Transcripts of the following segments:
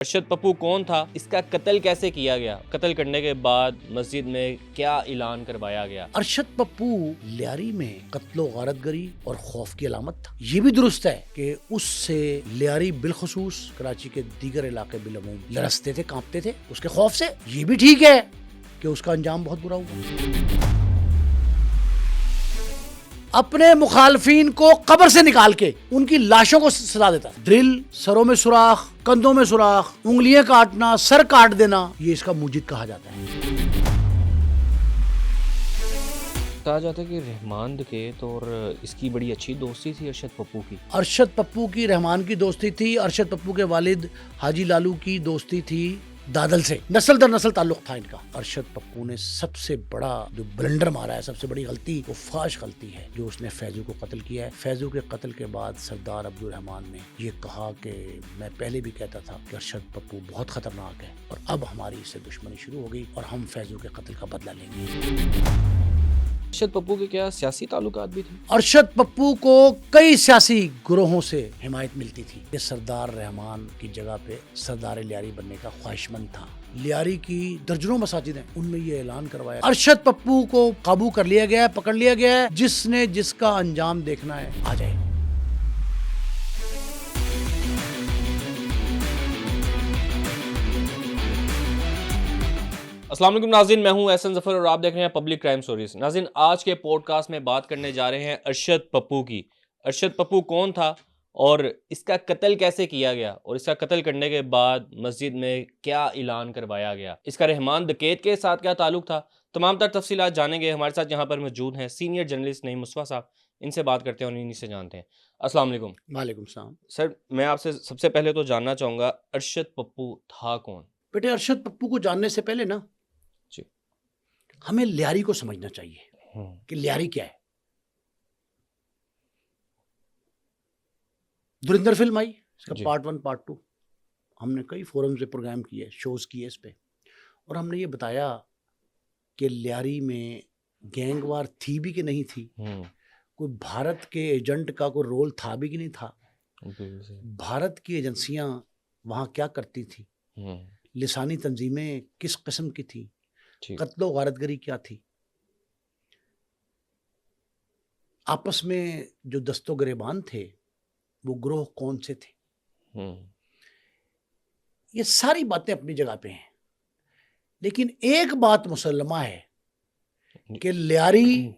ارشد پپو کون تھا، اس کا قتل کیسے کیا گیا، قتل کرنے کے بعد مسجد میں کیا اعلان کروایا گیا؟ ارشد پپو لیاری میں قتل و غارت گری اور خوف کی علامت تھا۔ یہ بھی درست ہے کہ اس سے لیاری بالخصوص کراچی کے دیگر علاقے بالعموم لرزتے تھے، کانپتے تھے اس کے خوف سے۔ یہ بھی ٹھیک ہے کہ اس کا انجام بہت برا ہوا۔ اپنے مخالفین کو قبر سے نکال کے ان کی لاشوں کو سزا دیتا ہے۔ ڈرل، سروں میں سوراخ، کندھوں میں سوراخ، انگلیاں کاٹنا، سر کاٹ دینا، یہ اس کا موجد کہا جاتا ہے۔ کہا جاتا ہے کہ رحمان دکیت اور اس کی بڑی اچھی دوستی تھی ارشد پپو کی۔ ارشد پپو کی رحمان کی دوستی تھی۔ ارشد پپو کے والد حاجی لالو کی دوستی تھی دادل سے، نسل در نسل تعلق تھا ان کا۔ ارشد پپو نے سب سے بڑا جو بلنڈر مارا ہے، سب سے بڑی غلطی، وہ فاش غلطی ہے جو اس نے فیضو کو قتل کیا ہے۔ فیضو کے قتل کے بعد سردار عبدالرحمان نے یہ کہا کہ میں پہلے بھی کہتا تھا کہ ارشد پپو بہت خطرناک ہے، اور اب ہماری اس سے دشمنی شروع ہو گئی اور ہم فیضو کے قتل کا بدلہ لیں گے۔ ارشد پپو کے کیا سیاسی تعلقات بھی تھے؟ ارشد پپو کو کئی سیاسی گروہوں سے حمایت ملتی تھی۔ یہ سردار رحمان کی جگہ پہ سردار لیاری بننے کا خواہش مند تھا۔ لیاری کی درجنوں مساجد ہیں، ان میں یہ اعلان کروایا ارشد پپو کو قابو کر لیا گیا ہے، پکڑ لیا گیا ہے، جس نے جس کا انجام دیکھنا ہے آ جائے۔ السلام علیکم ناظرین، میں ہوں احسن ظفر اور آپ دیکھ رہے ہیں پبلک کرائم سٹوریز۔ ناظرین، آج کے پوڈ کاسٹ میں بات کرنے جا رہے ہیں ارشد پپو کی۔ ارشد پپو کون تھا اور اس کا قتل کیسے کیا گیا، اور اس کا قتل کرنے کے بعد مسجد میں کیا اعلان کروایا گیا، اس کا رحمان دکیت کے ساتھ کیا تعلق تھا، تمام تر تفصیلات جانیں گے۔ ہمارے ساتھ یہاں پر موجود ہیں سینئر جرنلسٹ نعیم مصطفیٰ صاحب، ان سے بات کرتے ہیں اور انہیں سے جانتے ہیں۔ السلام علیکم۔ وعلیکم السلام۔ سر، میں آپ سے سب سے پہلے تو جاننا چاہوں گا ارشد پپو تھا کون؟ بیٹے، ارشد پپو کو جاننے سے پہلے نا جی، ہمیں لیاری کو سمجھنا چاہیے کہ لیاری کیا ہے۔ دھرندر فلم آئی، اس کا پارٹ 1 پارٹ 2 ہم نے کئی فورم سے پروگرام کیے، شوز کیے اس پہ، اور ہم نے یہ بتایا کہ لیاری میں گینگ وار تھی بھی کہ نہیں تھی، کوئی بھارت کے ایجنٹ کا کوئی رول تھا بھی کہ نہیں تھا، بھارت کی ایجنسیاں وہاں کیا کرتی تھی، لسانی تنظیمیں کس قسم کی تھی، قتل و غارت گری کیا تھی، آپس میں جو دست و گریبان تھے وہ گروہ کون سے تھے۔ یہ ساری باتیں اپنی جگہ پہ ہیں، لیکن ایک بات مسلمہ ہے کہ لیاری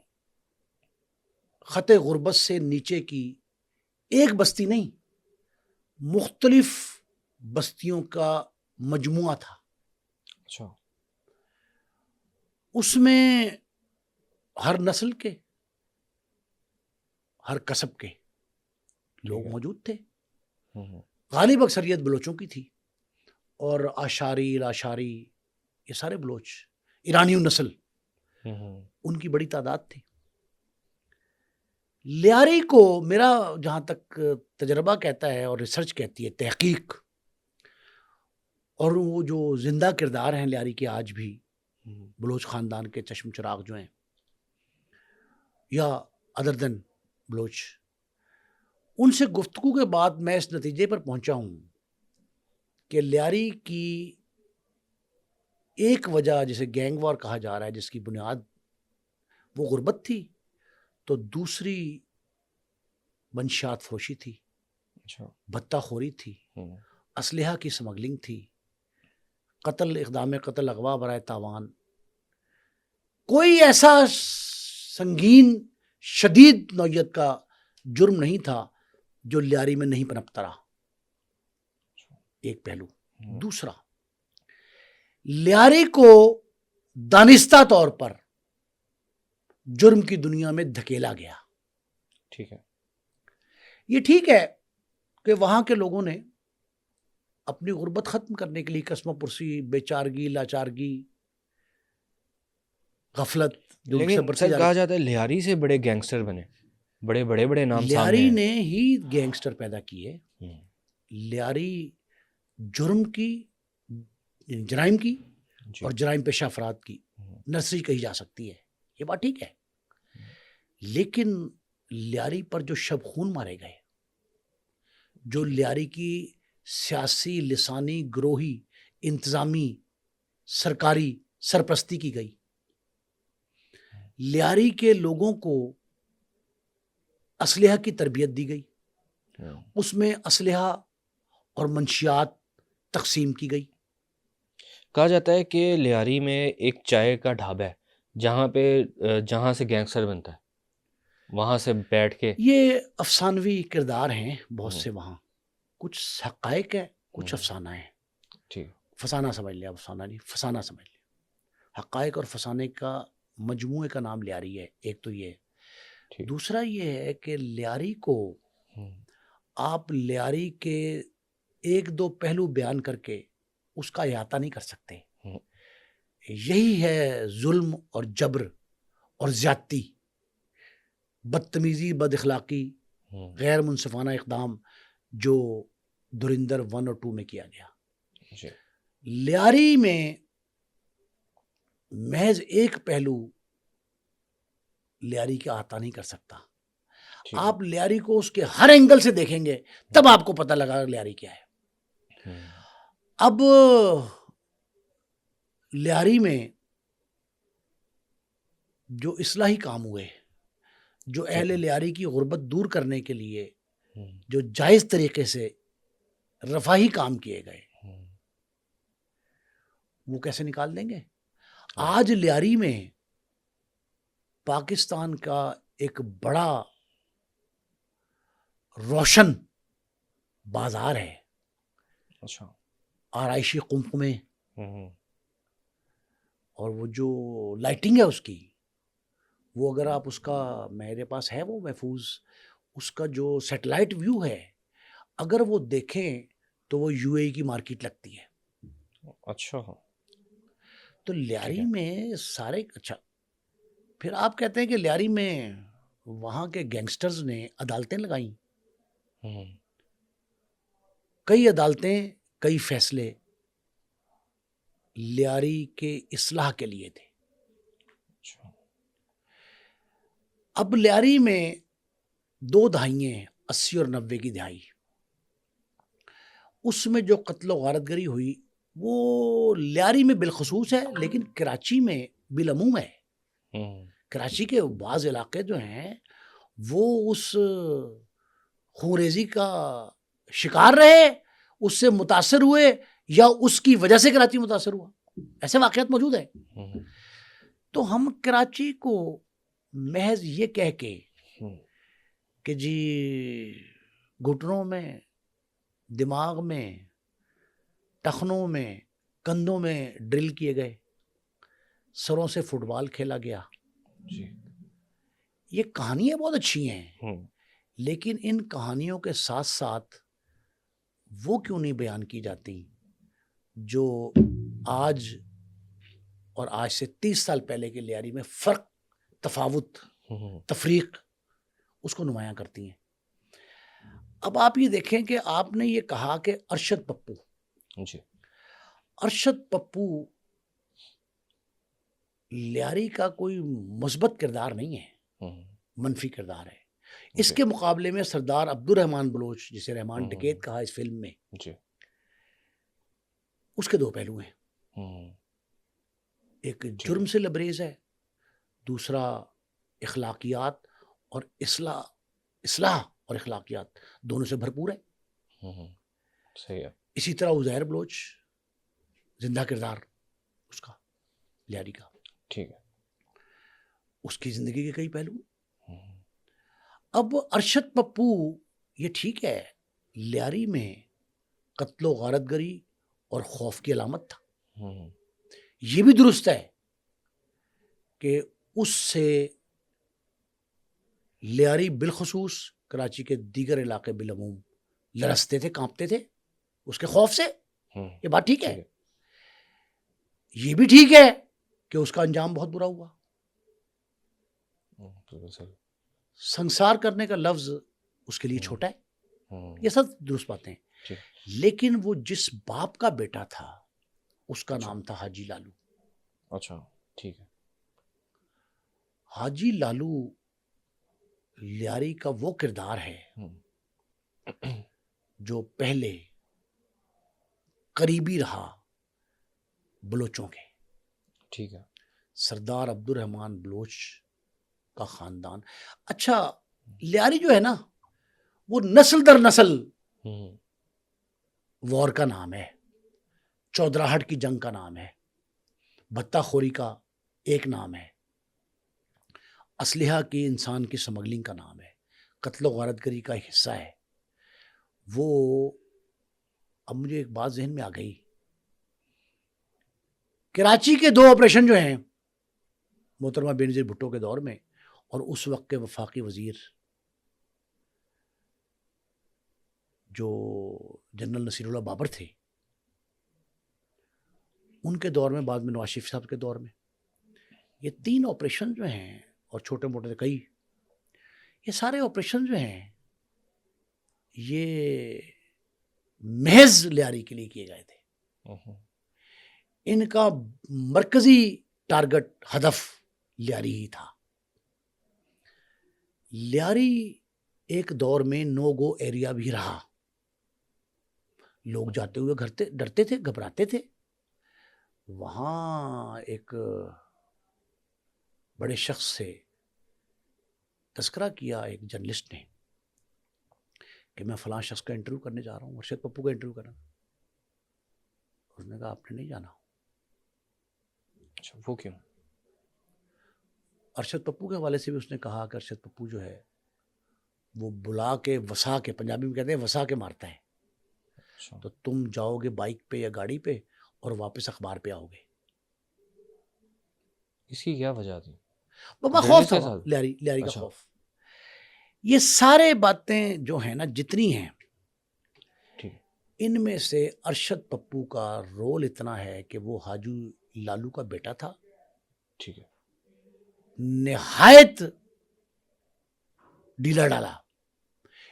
خط غربت سے نیچے کی ایک بستی نہیں، مختلف بستیوں کا مجموعہ تھا۔ اچھا۔ اس میں ہر نسل کے، ہر قصب کے لوگ موجود تھے۔ غالب اکثریت بلوچوں کی تھی، اور آشاری، لاشاری، یہ سارے بلوچ ایرانی نسل، ان کی بڑی تعداد تھی۔ لیاری کو میرا جہاں تک تجربہ کہتا ہے اور ریسرچ کہتی ہے، تحقیق، اور وہ جو زندہ کردار ہیں لیاری کے آج بھی، بلوچ خاندان کے چشم چراغ جو ہیں، یا ادر دین بلوچ، ان سے گفتگو کے بعد میں اس نتیجے پر پہنچا ہوں کہ لیاری کی ایک وجہ جسے گینگ وار کہا جا رہا ہے، جس کی بنیاد وہ غربت تھی، تو دوسری منشیات فروشی تھی، بھتہ خوری تھی، اسلحہ کی سمگلنگ تھی، قتل، اقدام قتل، اغوا برائے تاوان۔ کوئی ایسا سنگین شدید نوعیت کا جرم نہیں تھا جو لیاری میں نہیں پنپتا رہا۔ ایک پہلو۔ دوسرا، لیاری کو دانستہ طور پر جرم کی دنیا میں دھکیلا گیا۔ ٹھیک ہے، یہ ٹھیک ہے کہ وہاں کے لوگوں نے اپنی غربت ختم کرنے کے لیے قسم و پرسی، بے چارگی، لاچارگی، غفلت، لیکن سر کہا جاتا ہے لیاری سے بڑے گینگسٹر بنے، بڑے بڑے بڑے نام سامنے لیاری ہیں۔ نے ہی گینگسٹر پیدا کیے۔ لیاری جرم کی، جرائم کی اور جرائم پیشہ افراد کی نرسری کہی جا سکتی ہے، یہ بات ٹھیک ہے، لیکن لیاری پر جو شب خون مارے گئے، جو لیاری کی سیاسی، لسانی، گروہی، انتظامی، سرکاری سرپرستی کی گئی. لیاری کے لوگوں کو اسلحہ کی تربیت دی گئی. اس میں اسلحہ اور منشیات تقسیم کی گئی. کہا جاتا ہے کہ لیاری میں ایک چائے کا ڈھابا ہے جہاں سے گینگسٹر بنتا ہے، وہاں سے بیٹھ کے. یہ افسانوی کردار ہیں بہت ہوں، سے وہاں. کچھ حقائق ہے، کچھ ہوں، افسانہ ہے. ٹھیک. فسانہ سمجھ لیا، افسانہ نہیں، فسانہ سمجھ لیا. حقائق اور فسانے کا مجموعے کا نام لیاری ہے. ایک تو یہ. ٹھیک. دوسرا یہ ہے کہ لیاری کو ہوں، آپ لیاری کے ایک دو پہلو بیان کر کے اس کا احاطہ نہیں کر سکتے. ہوں، یہی ہے ظلم اور جبر اور زیادتی، بدتمیزی، بد اخلاقی، ہوں، غیر منصفانہ اقدام جو دھرندر 1 اور 2 میں کیا گیا. جی. لیاری میں محض ایک پہلو لیاری کا احاطہ نہیں کر سکتا. ٹھیک. آپ لیاری کو اس کے ہر اینگل سے دیکھیں گے تب آپ کو پتہ لگا لیاری کیا ہے. ہوں، اب لیاری میں جو اصلاحی کام ہوئے، جو ٹھیک اہل ہے. لیاری کی غربت دور کرنے کے لیے ہوں، جو جائز طریقے سے رفاہی کام کیے گئے، ہوں، وہ کیسے نکال دیں گے. ہاں، آج لیاری میں پاکستان کا ایک بڑا روشن بازار ہے. اچھا. آرائشی قمقمے ہوں، اور وہ جو لائٹنگ ہے اس کی، وہ اگر آپ اس کا، میرے پاس ہے وہ محفوظ، اس کا جو سیٹلائٹ ویو ہے، اگر وہ دیکھیں تو وہ یو اے کی مارکیٹ لگتی ہے. اچھا. تو ٹھیک لیاری ہے. میں سارے اچھا. پھر آپ کہتے ہیں کہ لیاری میں وہاں کے گینگسٹرز نے عدالتیں لگائیں. ہوں، کئی عدالتیں، کئی فیصلے لیاری کے اصلاح کے لیے تھے. اچھا. اب لیاری میں 2 دہائیاں ہیں، 80 اور 90 کی دہائی. اس میں جو قتل و غارت گری ہوئی وہ لیاری میں بالخصوص ہے، لیکن کراچی میں بالعموم ہے. ہوں، کراچی کے بعض علاقے جو ہیں وہ اس خونریزی کا شکار رہے، اس سے متاثر ہوئے، یا اس کی وجہ سے کراچی متاثر ہوا. ایسے واقعات موجود ہیں. ہوں، تو ہم کراچی کو محض یہ کہہ کے ہوں، کہ جی گھٹنوں میں، دماغ میں، ٹخنوں میں، کندھوں میں ڈرل کیے گئے، سروں سے فٹ بال کھیلا گیا، جی. یہ کہانیاں بہت اچھی ہیں. ہوں، لیکن ان کہانیوں کے ساتھ ساتھ وہ کیوں نہیں بیان کی جاتی جو آج اور آج سے 30 سال پہلے کے لیاری میں فرق، تفاوت، ہوں، تفریق اس کو نمایاں کرتی ہیں. اب آپ یہ دیکھیں کہ آپ نے یہ کہا کہ ارشد پپو، جی. ارشد پپو لیاری کا کوئی مثبت کردار نہیں ہے، ہوں، منفی کردار ہے. اس جی. کے مقابلے میں سردار عبد الرحمان بلوچ، جسے رحمان ہوں، ڈکیت کہا اس فلم میں، جی. اس کے 2 پہلو ہیں. ہوں، ایک ٹھیک جرم ہے. سے لبریز ہے، دوسرا اخلاقیات اور اصلاح اور اخلاقیات دونوں سے بھرپور ہے. ہوں، صحیح ہے. اسی طرح عزیر بلوچ، زندہ کردار اس کا، لیاری کا، ٹھیک ہے. اس کی زندگی کے کئی پہلو. ہوں، اب ارشد پپو، یہ ٹھیک ہے لیاری میں قتل و غارت گری اور خوف کی علامت تھا، ہوں، یہ بھی درست ہے کہ اس سے لیاری بالخصوص کراچی کے دیگر علاقے بالعموم لرزتے تھے، کانپتے تھے اس کے خوف سے. ہوں، یہ بات ٹھیک ہے. ٹھیک ہے. یہ بھی ٹھیک ہے کہ اس کا انجام بہت برا ہوا. بالکل صحیح. سنسار کرنے کا لفظ اس کے لیے چھوٹا ہے. ہوں، یہ سب درست باتیں. ٹھیک. لیکن وہ جس باپ کا بیٹا تھا اس کا اچھا. نام تھا حاجی لالو. اچھا. ٹھیک ہے. حاجی لالو لیاری کا وہ کردار ہے ہوں، جو پہلے قریبی رہا بلوچوں کے. ٹھیک ہے. سردار عبد الرحمان بلوچ کا خاندان. اچھا لیاری جو ہے نا وہ نسل در نسل وار کا نام ہے, چودراہٹ کی جنگ کا نام ہے, بھتہ خوری کا ایک نام ہے, اسلحہ کی انسان کی سمگلنگ کا نام ہے, قتل و غارت گری کا ایک حصہ ہے. وہ اب مجھے ایک بات ذہن میں آ گئی, کراچی کے 2 آپریشن جو ہیں محترمہ بینظیر بھٹو کے دور میں اور اس وقت کے وفاقی وزیر جو جنرل نصیر اللہ بابر تھے, ان کے دور میں, بعد میں نواز شریف صاحب کے دور میں, یہ 3 آپریشن جو ہیں اور چھوٹے موٹے کئی, یہ سارے آپریشن جو ہیں یہ محض لیاری کے لیے کیے گئے تھے. ان کا مرکزی ٹارگٹ ہدف لیاری ہی تھا. لیاری ایک دور میں نو گو ایریا بھی رہا. لوگ جاتے ہوئے ڈرتے تھے, گھبراتے تھے. وہاں ایک بڑے شخص سے تذکرہ کیا ایک جرنلسٹ نے کہ میں فلاں شخص کا انٹرویو کرنے جا رہا ہوں, ارشد پپو کا انٹرویو کرنا. اس نے کہا آپ نے نہیں جانا. اچھا, وہ کیوں؟ ارشد پپو کے حوالے سے بھی اس نے کہا کہ ارشد پپو جو ہے وہ بلا کے وسا کے, پنجابی میں کہتے ہیں وسا کے مارتا ہے. تو تم جاؤ گے بائک پہ یا گاڑی پہ اور واپس اخبار پہ آؤ گے. اس کی کیا وجہ تھی؟ بابا خوف تھا, لیاری کا خوف. یہ سارے باتیں جو ہیں نا جتنی ہیں, ان میں سے ارشد پپو کا رول اتنا ہے کہ وہ حاجی لالو کا بیٹا تھا. ٹھیک ہے. نہایت ڈیلا ڈالا.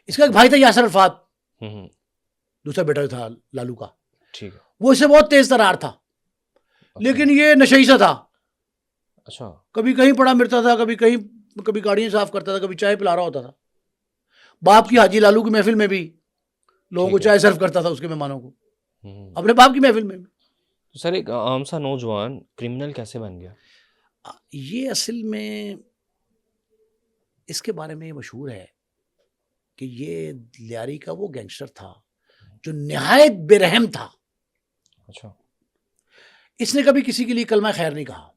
اس کا ایک بھائی تھا یاسر عرفات, دوسرا بیٹا تھا لالو کا. ٹھیک ہے. وہ اسے بہت تیز ترار تھا, لیکن یہ نشئی سا تھا. اچھا. کبھی کہیں پڑا مرتا تھا, کبھی کہیں, کبھی گاڑیاں صاف کرتا تھا, کبھی چائے پلا رہا ہوتا تھا. باپ کی حاجی لالو کی محفل میں بھی لوگوں کو چائے سرو کرتا تھا, اس کے مہمانوں کو, اپنے باپ کی محفل میں بھی. تو سر ایک عام سا نوجوان کرمنل کیسے بن گیا؟ یہ اصل میں اس کے بارے میں یہ مشہور ہے کہ یہ لیاری کا وہ گینگسٹر تھا جو نہایت بے رحم تھا. اچھا. اس نے کبھی کسی کے لیے کلمہ خیر نہیں کہا.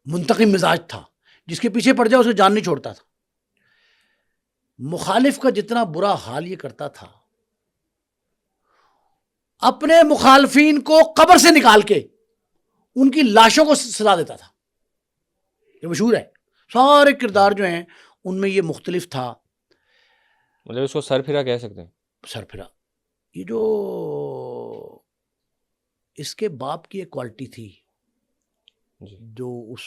منتقم مزاج تھا, جس کے پیچھے پڑ جائے اسے جان نہیں چھوڑتا تھا. مخالف کا جتنا برا حال یہ کرتا تھا, اپنے مخالفین کو قبر سے نکال کے ان کی لاشوں کو سزا دیتا تھا. یہ مشہور ہے. سارے کردار جو ہیں ان میں یہ مختلف تھا. مطلب اس کو سر پھرا کہہ سکتے ہیں. سر پھرا. یہ جو اس کے باپ کی ایک کوالٹی تھی جو اس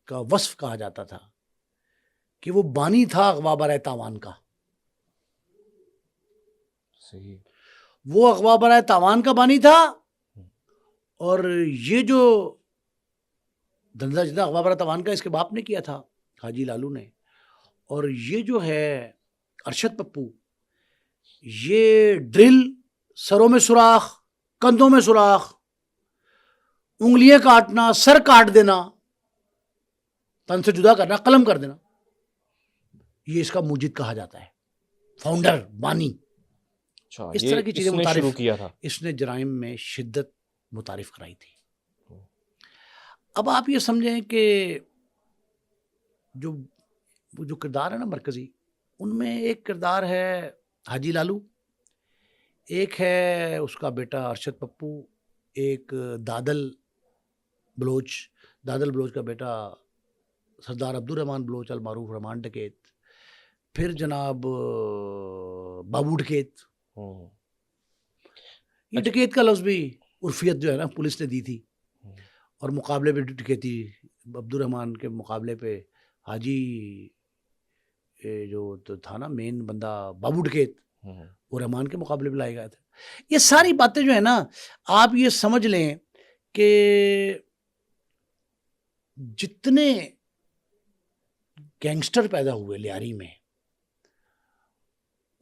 کا وصف کہا جاتا تھا کہ وہ بانی تھا اغوا برائے تاوان کا. صحیح. وہ اغوا برائے تاوان کا بانی تھا, اور یہ جو دھندا جتنا اغوا برائے تاوان کا اس کے باپ نے کیا تھا, حاجی لالو نے. اور یہ جو ہے ارشد پپو, یہ ڈرل, سروں میں سوراخ, کندھوں میں سوراخ, انگلیاں کاٹنا, سر کاٹ دینا, تن سے جدا کرنا, قلم کر دینا, یہ اس کا موجد کہا جاتا ہے, فاؤنڈر, بانی. اس طرح کی چیزیں متعارف کیا تھا. اس نے جرائم میں شدت متعارف کرائی تھی. اب آپ یہ سمجھیں کہ جو کردار ہے نا مرکزی, ان میں ایک کردار ہے حاجی لالو, ایک ہے اس کا بیٹا ارشد پپو, ایک دادل بلوچ کا بیٹا سردار عبد الرحمان بلوچ المعروف رحمان ڈکیت, پھر جناب بابو ڈکیت. یہ ڈکیت کا لفظ بھی عرفیت جو ہے نا پولیس نے دی تھی, اور مقابلے پہ ڈکیتی عبد الرحمان کے مقابلے پہ حاجی جو تھا نا مین بندہ بابو ڈکیت, وہ رحمان کے مقابلے پہ لائے گئے تھے. یہ ساری باتیں جو ہے نا آپ یہ سمجھ لیں کہ جتنے گینگسٹر پیدا ہوئے لیاری میں,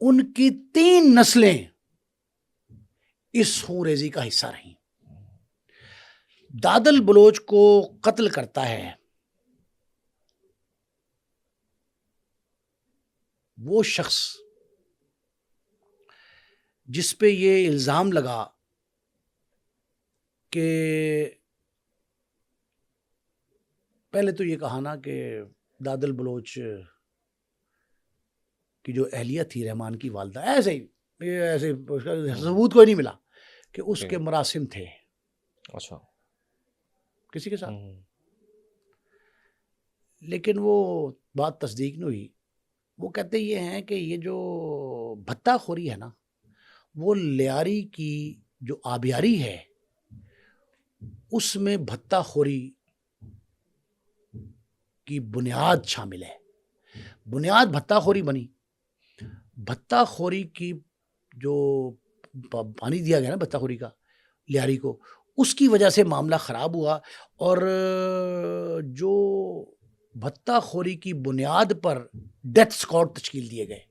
ان کی 3 نسلیں اس خون ریزی کا حصہ رہی. دادل بلوچ کو قتل کرتا ہے وہ شخص جس پہ یہ الزام لگا کہ پہلے تو یہ کہا نا کہ دادل بلوچ کی جو اہلیہ تھی رحمان کی والدہ ایسے اس کا ثبوت کوئی نہیں ملا کہ اس کے مراسم تھے اچھا کسی کے ساتھ، لیکن وہ بات تصدیق نہیں ہوئی. وہ کہتے یہ ہیں کہ یہ جو بھتہ خوری ہے نا وہ لیاری کی جو آبیاری ہے اس میں بھتہ خوری کی بنیاد شامل ہے. بنیاد بھتہ خوری بنی. بھتہ خوری کی جو پانی دیا گیا نا بھتہ خوری کا لیاری کو، اس کی وجہ سے معاملہ خراب ہوا اور جو بھتہ خوری کی بنیاد پر ڈیتھ اسکواڈ تشکیل دیے گئے.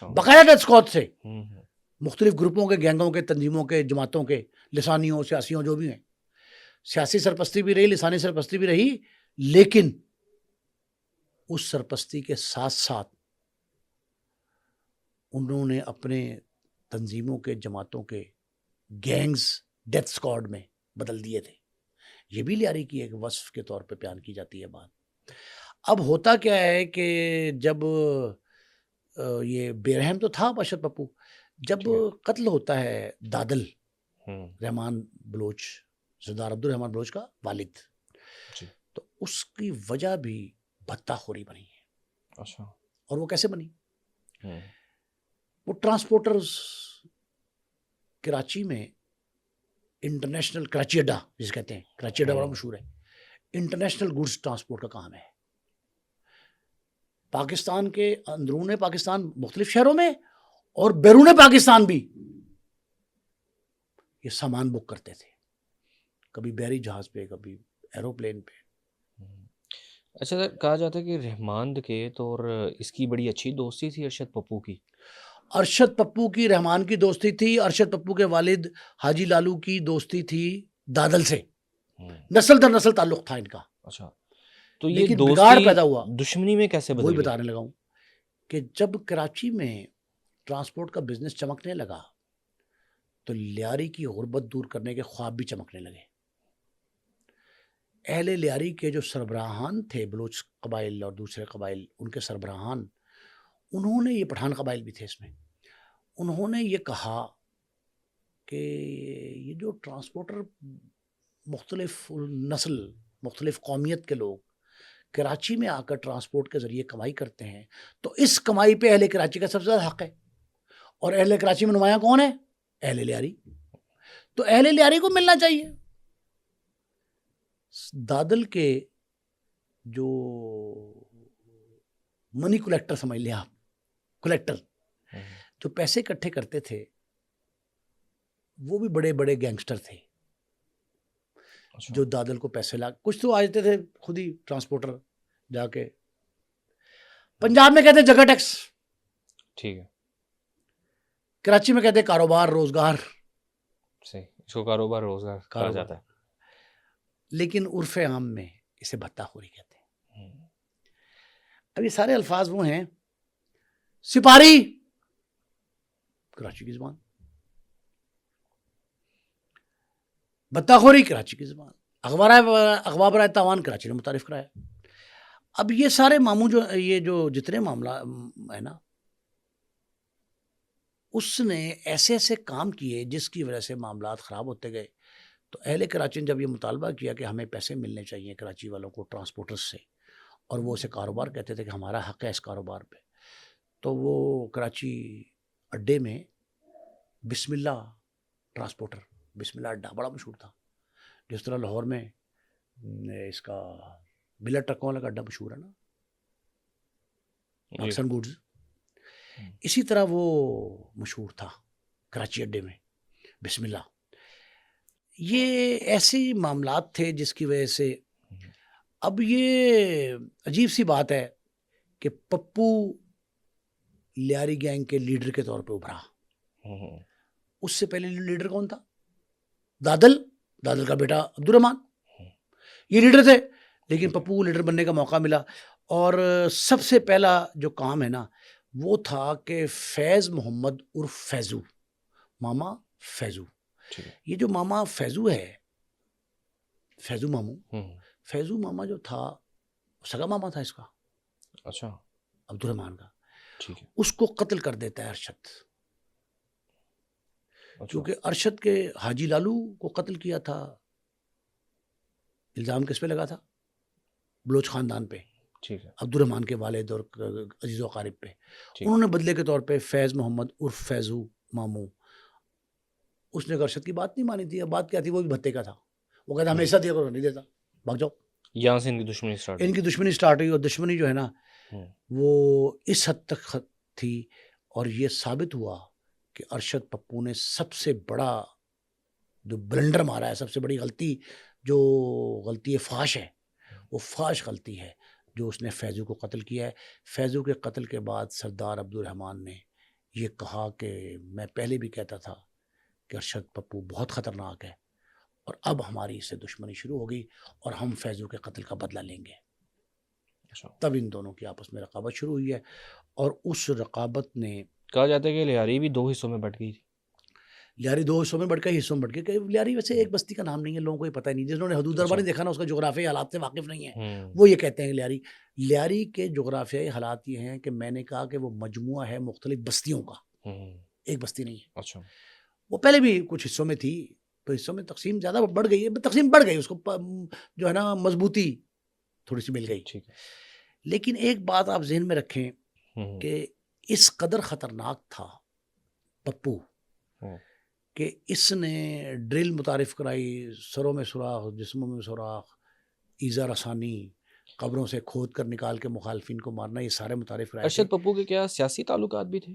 باقاعدہ ڈیتھ اسکواڈ سے مختلف گروپوں کے، گینگوں کے، تنظیموں کے، جماعتوں کے، لسانیوں، سیاسیوں، جو بھی ہیں. سیاسی سرپرستی بھی رہی، لسانی سرپرستی بھی رہی، لیکن اس سرپرستی کے ساتھ ساتھ انہوں نے اپنے تنظیموں کے، جماعتوں کے گینگز ڈیتھ اسکواڈ میں بدل دیے تھے. یہ بھی لیاری کی ایک وصف کے طور پہ بیان کی جاتی ہے بات. اب ہوتا کیا ہے کہ جب یہ بے رحم تو تھا ارشد پپو، جب قتل ہوتا ہے دادل رحمان بلوچ، سردار عبد الرحمان بلوچ کا والد، تو اس کی وجہ بھی بھتہ خوری بنی ہے. اور وہ کیسے بنی؟ وہ ٹرانسپورٹرز کراچی میں انٹرنیشنل، کراچی اڈا جسے کہتے ہیں، کراچی اڈا بڑا مشہور ہے، انٹرنیشنل گوڈز ٹرانسپورٹ کا کام ہے. پاکستان کے اندرون پاکستان مختلف شہروں میں اور بیرون پاکستان بھی یہ سامان بک کرتے تھے، کبھی بحری جہاز پہ، کبھی ایروپلین پہ. اچھا سر، کہا جاتا ہے کہ رحمان کے تو اور اس کی بڑی اچھی دوستی تھی ارشد پپو کی. ارشد پپو کی رحمان کی دوستی تھی. ارشد پپو کے والد حاجی لالو کی دوستی تھی دادل سے، نسل در نسل تعلق تھا ان کا. اچھا، تو یہ لیکن بگاڑ دوستی پیدا ہوا، دشمنی میں کیسے بدل وہی گئی؟ بتانے لگا ہوں کہ جب کراچی میں ٹرانسپورٹ کا بزنس چمکنے لگا تو لیاری کی غربت دور کرنے کے خواب بھی چمکنے لگے. اہل لیاری کے جو سربراہان تھے، بلوچ قبائل اور دوسرے قبائل، ان کے سربراہان، انہوں نے، یہ پٹھان قبائل بھی تھے اس میں، انہوں نے یہ کہا کہ یہ جو ٹرانسپورٹر مختلف نسل، مختلف قومیت کے لوگ کراچی میں آ کر ٹرانسپورٹ کے ذریعے کمائی کرتے ہیں تو اس کمائی پہ اہل کراچی کا سب سے زیادہ حق ہے. اور اہل کراچی میں نمایاں کون ہے؟ اہل لیاری. تو اہل لیاری کو ملنا چاہیے. دادل کے جو منی کلیکٹر سمجھ لیں آپ، کلیکٹر جو پیسے اکٹھے کرتے تھے، وہ بھی بڑے بڑے گینگسٹر تھے جو دادل کو پیسے لا، کچھ تو آ جاتے تھے خود ہی ٹرانسپورٹر جا کے. پنجاب میں کہتے جگہ ٹیکس، ٹھیک ہے، کراچی میں کہتے کاروبار، روزگار، صحیح، اس کو کاروبار روزگار کہا جاتا ہے، لیکن عرف عام میں اسے بھتہ خوری کہتے ہیں. اب یہ سارے الفاظ وہ ہیں. سپاری کراچی کی زبان، بھتہ خوری کراچی کی زبان، اغوا برائے تاوان کراچی نے متعارف کرایا. اب یہ سارے ماموں جو، یہ جو جتنے معاملہ ہے نا، اس نے ایسے ایسے کام کیے جس کی وجہ سے معاملات خراب ہوتے گئے. تو اہل کراچی نے جب یہ مطالبہ کیا کہ ہمیں پیسے ملنے چاہیے کراچی والوں کو ٹرانسپورٹرز سے، اور وہ اسے کاروبار کہتے تھے کہ ہمارا حق ہے اس کاروبار پہ، تو وہ کراچی اڈے میں بسم اللہ ٹرانسپورٹر، بسم اللہ اڈا بڑا مشہور تھا. جس طرح لاہور میں اس کا بلا ٹرکوں والا کا اڈا مشہور ہے نا، پاکستان گوڈز، اسی طرح وہ مشہور تھا کراچی اڈے میں بسم اللہ. یہ ایسے معاملات تھے جس کی وجہ سے اب یہ عجیب سی بات ہے کہ پپو لیاری گینگ کے لیڈر کے طور پہ ابھرا. اس سے پہلے لیڈر کون تھا؟ دادل کا بیٹا عبد الرحمان، یہ لیڈر تھے. لیکن پپو کو لیڈر بننے کا موقع ملا، اور سب سے پہلا جو کام ہے نا وہ تھا کہ فیض محمد عرف فیضو، ماما فیضو. یہ جو ماما فیضو ہے، فیضو مامو، فیضو ماما جو تھا سگا ماما تھا اس کا، اچھا، عبد الرحمان کا. ٹھیک ہے. اس کو قتل کر دیتا ہے ارشد، کیونکہ ارشد کے حاجی لالو کو قتل کیا تھا. الزام کس پہ لگا تھا؟ بلوچ خاندان پہ، ٹھیک ہے، عبد الرحمان کے والد اور عزیز و اقارب پہ. انہوں نے بدلے کے طور پہ فیض محمد عرف فیضو مامو، اس نے ارشد کی بات نہیں مانی تھی. اب بات کیا تھی؟ وہ بھی بھتے کا تھا. وہ کہتا ہمیشہ دیا کرو، نہیں دیتا، بھاگ جاؤ. یہاں سے ان کی دشمنی اسٹارٹ، ان کی دشمنی سٹارٹ ہوئی، اور دشمنی جو ہے نا وہ اس حد تک تھی، اور یہ ثابت ہوا کہ ارشد پپو نے سب سے بڑا جو بلنڈر مارا ہے، سب سے بڑی غلطی، جو غلطی فاش ہے، وہ فاش غلطی ہے جو اس نے فیضو کو قتل کیا ہے. فیضو کے قتل کے بعد سردار عبد الرحمان نے یہ کہا کہ میں پہلے بھی کہتا تھا کہ ارشد پپو بہت خطرناک ہے، اور اب ہماری اس سے دشمنی شروع ہو گئی، اور ہم فیضو کے قتل کا بدلہ لیں گے. تب ان دونوں کی آپس میں رقابت شروع ہوئی ہے، اور اس رقابت نے، کہا جاتا ہے کہ لیاری بھی 2 حصوں میں بٹ گئی تھی. لیاری 2 حصوں میں بٹ گئی، حصوں میں بٹ گئی. لیاری ویسے ایک بستی کا نام نہیں ہے، لوگوں کو یہ پتہ ہی نہیں. جنہوں نے حدود دربار نہیں دیکھا نا، اس کا جغرافیائی حالات سے واقف نہیں ہے، وہ یہ کہتے ہیں کہ لیاری کے جغرافیائی حالات یہ ہیں کہ میں نے کہا کہ وہ مجموعہ ہے مختلف بستیوں کا، ایک بستی نہیں ہے. اچھا، وہ پہلے بھی کچھ حصوں میں تھی، تو حصوں میں تقسیم زیادہ بڑھ گئی ہے، تقسیم بڑھ گئی، اس کو جو ہے نا مضبوطی تھوڑی سی مل گئی. ٹھیک ہے. لیکن ایک بات آپ ذہن میں رکھیں کہ اس قدر خطرناک تھا پپو کہ اس نے ڈرل متعارف کرائی، سروں میں سوراخ، جسموں میں سوراخ، ایذا رسانی، قبروں سے کھود کر نکال کے مخالفین کو مارنا، یہ سارے متعارف کرائے. ارشد پپو کے کیا سیاسی تعلقات بھی تھے؟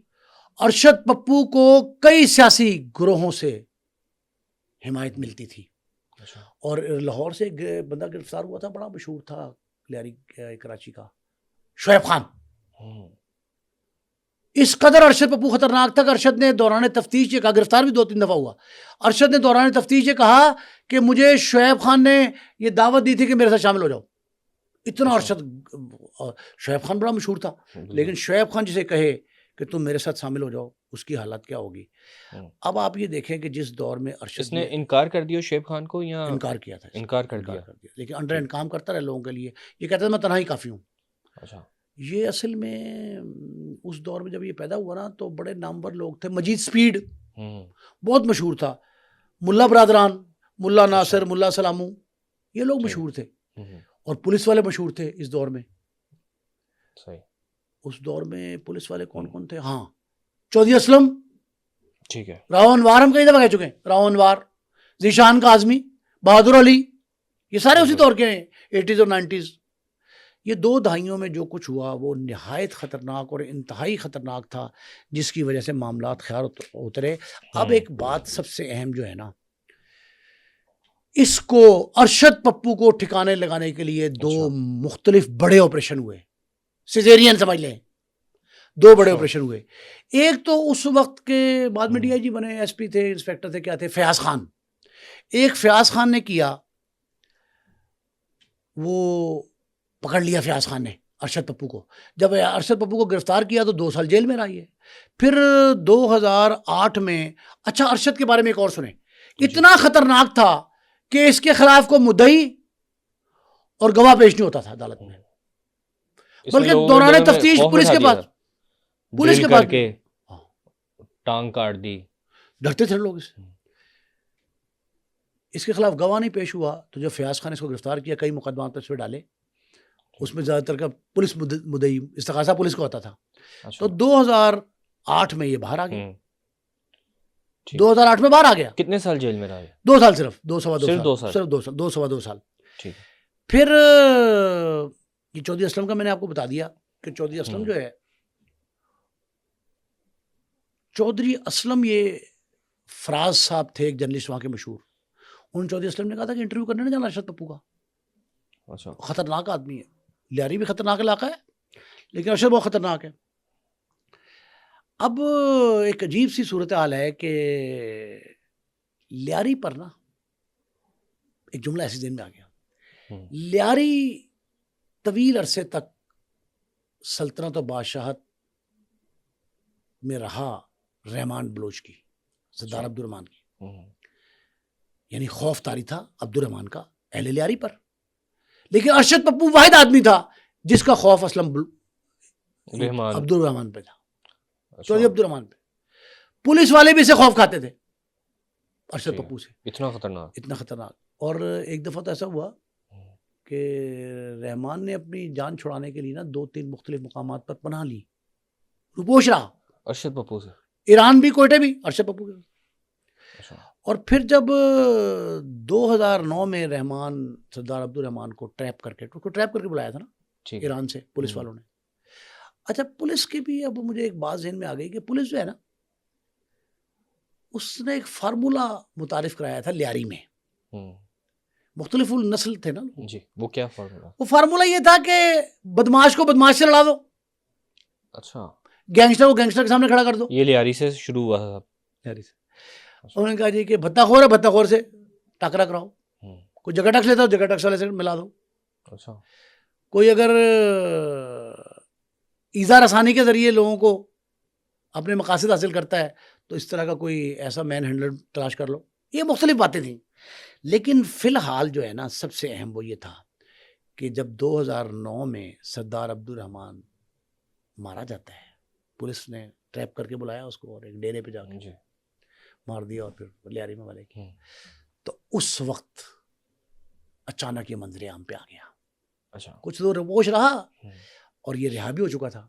ارشد پپو کو کئی سیاسی گروہوں سے حمایت ملتی تھی. اور لاہور سے ایک بندہ گرفتار ہوا تھا، بڑا مشہور تھا لیاری کراچی کا، شعیب خان. اس قدر ارشد پپو خطرناک تھا کہ ارشد نے دوران تفتیش یہ کہا، گرفتار بھی 2-3 دفعہ ہوا، ارشد نے دوران تفتیش یہ کہا کہ مجھے شعیب خان نے یہ دعوت دی تھی کہ میرے ساتھ شامل ہو جاؤ. اتنا ارشد، شعیب خان بڑا مشہور تھا، لیکن شعیب خان جسے کہے کہ تم میرے ساتھ شامل ہو جاؤ، اس کی حالت کیا ہوگی. اب آپ یہ دیکھیں کہ جس دور میں ارشد اس نے انکار کر دیا شعیب خان کو، یا انکار کیا تھا، انکار کر دیا، لیکن انڈر اینڈ کام کرتا رہا لوگوں کے لیے. یہ کہتا تھا میں تنہا ہی کافی ہوں. اچھا. یہ اصل میں اس دور میں جب یہ پیدا ہوا نا تو بڑے نامور لوگ تھے. مجید سپیڈ بہت مشہور تھا، ملا برادران، ملا ناصر، ملا سلامو، یہ لوگ مشہور تھے، اور پولیس والے مشہور تھے اس دور میں. اس دور میں پولیس والے کون کون تھے؟ ہاں، چودھری اسلم، ٹھیک ہے، راؤ انوار، ہم کئی دفعہ کہہ چکے ہیں، راؤ انوار، ذیشان کاظمی، بہادر علی، یہ سارے اسی دور کے ہیں، 80s اور 90s. یہ 2 دہائیوں میں جو کچھ ہوا وہ نہایت خطرناک اور انتہائی خطرناک تھا، جس کی وجہ سے معاملات خیر اترے. اب ایک بات سب سے اہم جو ہے نا، اس کو ارشد پپو کو ٹھکانے لگانے کے لیے 2 مختلف بڑے آپریشن ہوئے، سیزیرین سمجھ لیں، 2 بڑے آپریشن ہوئے. ایک تو اس وقت کے بعد میں ڈی آئی جی بنے، ایس پی تھے، انسپیکٹر تھے، کیا تھے، فیاض خان. ایک فیاض خان نے کیا، وہ پکڑ لیا فیاض خان نے ارشد پپو کو. جب ارشد پپو کو گرفتار کیا تو 2 سال جیل میں رہی ہے. پھر 2008 میں، اچھا ارشد کے بارے میں ایک اور سنیں، اتنا خطرناک تھا کہ اس کے خلاف کو مدعی اور گواہ پیش نہیں ہوتا تھا عدالت میں، بلکہ دوران تفتیش پولیس کے پاس ٹانگ کاٹ دی، ڈرتے تھے لوگ اس کے خلاف گواہ نہیں پیش ہوا. تو جب فیاض خان اس کو گرفتار کیا، کئی مقدمات پر اس پہ ڈالے، اس میں زیادہ تر کا پولیس مدعی استغاثہ پولیس کو ہوتا تھا. تو 2008 میں یہ باہر آ گیا، 2008 میں باہر آ گیا. کتنے سال جیل میں رہا؟ 2 سال صرف، 2 سوا 2 سال. پھر یہ چودھری اسلم کا میں نے آپ کو بتا دیا کہ چودھری اسلم جو ہے، چودھری اسلم یہ فراز صاحب تھے ایک جرنلسٹ وہاں کے مشہور. ان چودھری اسلم نے کہا تھا کہ انٹرویو کرنے نہ جانا ارشد پپو کا، خطرناک آدمی ہے. لیاری بھی خطرناک علاقہ ہے، لیکن ارشد بہت خطرناک ہے. اب ایک عجیب سی صورتحال ہے کہ لیاری پر نا ایک جملہ ایسے ذہن میں آ گیا. لیاری طویل عرصے تک سلطنت و بادشاہت میں رہا رحمان بلوچ کی, سردار عبد الرحمان کی, یعنی خوف طاری تھا عبد الرحمان کا اہل لیاری پر. لیکن ارشد پپو واحد آدمی تھا جس کا خوف اسلم عبد الرحمان پہ تھا, چودھری عبد الرحمان پہ. پولیس والے بھی اسے خوف کھاتے تھے ارشد پپو سے, اتنا خطرناک, اتنا خطرناک. اور ایک دفعہ تو ایسا ہوا کہ رحمان نے اپنی جان چھڑانے کے لیے نا 2-3 مختلف مقامات پر پناہ لی, روپوش رہا ارشد پپو سے, ایران بھی, کوئٹہ بھی, ارشد پپو کے. اور پھر جب 2009 میں رحمان سردار عبد الرحمان کو ٹریپ کر کے بلایا تھا نا ایران سے پولیس والوں نے. اچھا پولیس کی بھی اب مجھے ایک بات ذہن میں آ گئی کہ پولیس جو ہے نا اس نے ایک فارمولا متعارف کرایا تھا لیاری میں. مختلف نسل تھے نا جی, وہ کیا فارمولا؟ وہ فارمولا یہ تھا کہ بدماش کو بدماش سے لڑا دو, اچھا, گینگسٹر کو گینگسٹر کے سامنے کھڑا کر دو. یہ لیاری سے شروع ہوا تھا. لیاری سے انہوں نے کہا جی کہ بھتہ خور ہے, بھتہ خور سے ٹاکرا کراؤ, کوئی جگہ ٹیکس لیتا ہو جگہ ٹیکس والے سے ملا دو. اچھا, کوئی اگر ایذا رسانی کے ذریعے لوگوں کو اپنے مقاصد حاصل کرتا ہے تو اس طرح کا کوئی ایسا مین ہینڈلر تلاش کر لو. یہ مختلف باتیں تھیں. لیکن فی الحال جو ہے نا سب سے اہم وہ یہ تھا کہ جب 2009 میں سردار عبد الرحمان مارا جاتا ہے, پولیس نے ٹریپ کر کے بلایا اس کو اور ایک ڈیرے پہ جا کے مار دیا اور پھر لیاری میں والے کی, تو اس وقت اچانک یہ منظر عام پہ آ گیا. اچھا, کچھ دور روش رہا اور یہ رہا بھی ہو چکا تھا.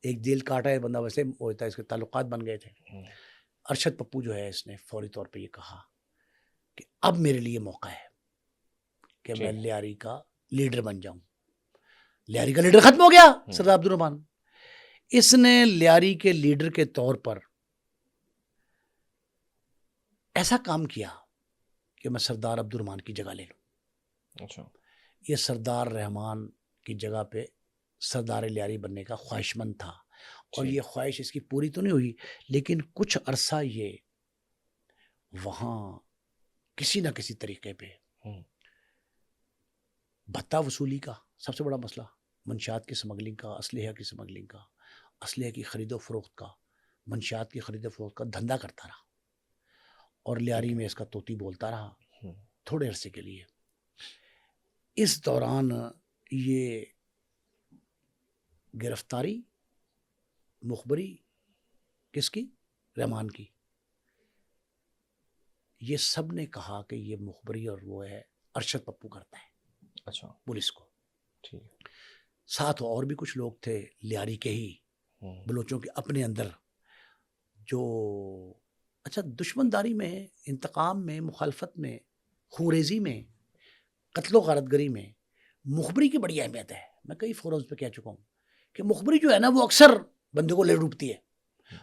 ایک جیل کاٹا ہے بندہ ویسے ہوتا ہے, اس کے تعلقات بن گئے تھے. ارشد پپو جو ہے اس نے فوری طور پہ یہ کہا کہ اب میرے لیے موقع ہے کہ میں لیاری کا لیڈر بن جاؤں. لیاری کا لیڈر ختم ہو گیا سردار عبد الرحمان. اس نے لیاری کے لیڈر کے طور پر ایسا کام کیا کہ میں سردار عبد الرحمان کی جگہ لے لوں. اچھا, یہ سردار رحمان کی جگہ پہ سردار لیاری بننے کا خواہش مند تھا, اور یہ خواہش اس کی پوری تو نہیں ہوئی, لیکن کچھ عرصہ یہ وہاں کسی نہ کسی طریقے پہ بھتہ وصولی کا سب سے بڑا مسئلہ, منشیات کی سمگلنگ کا, اسلحہ کی سمگلنگ کا, اسلحے کی خرید و فروخت کا, منشیات کی خرید و فروخت کا دھندا کرتا رہا, اور لیاری میں اس کا طوطی بولتا رہا تھوڑے عرصے کے لیے. اس دوران یہ گرفتاری مخبری کس کی, رحمان کی, یہ سب نے کہا کہ یہ مخبری اور وہ ہے ارشد پپو کرتا ہے. اچھا, پولیس کو. ٹھیک ہے. ساتھ اور بھی کچھ لوگ تھے لیاری کے ہی, بلوچوں کے اپنے اندر, جو اچھا دشمن داری میں, انتقام میں, مخالفت میں, خوریزی میں, قتل و غارت گری میں مخبری کی بڑی اہمیت ہے. میں کئی فورمز پہ کہہ چکا ہوں کہ مخبری جو ہے نا وہ اکثر بندے کو لے ڈوبتی ہے,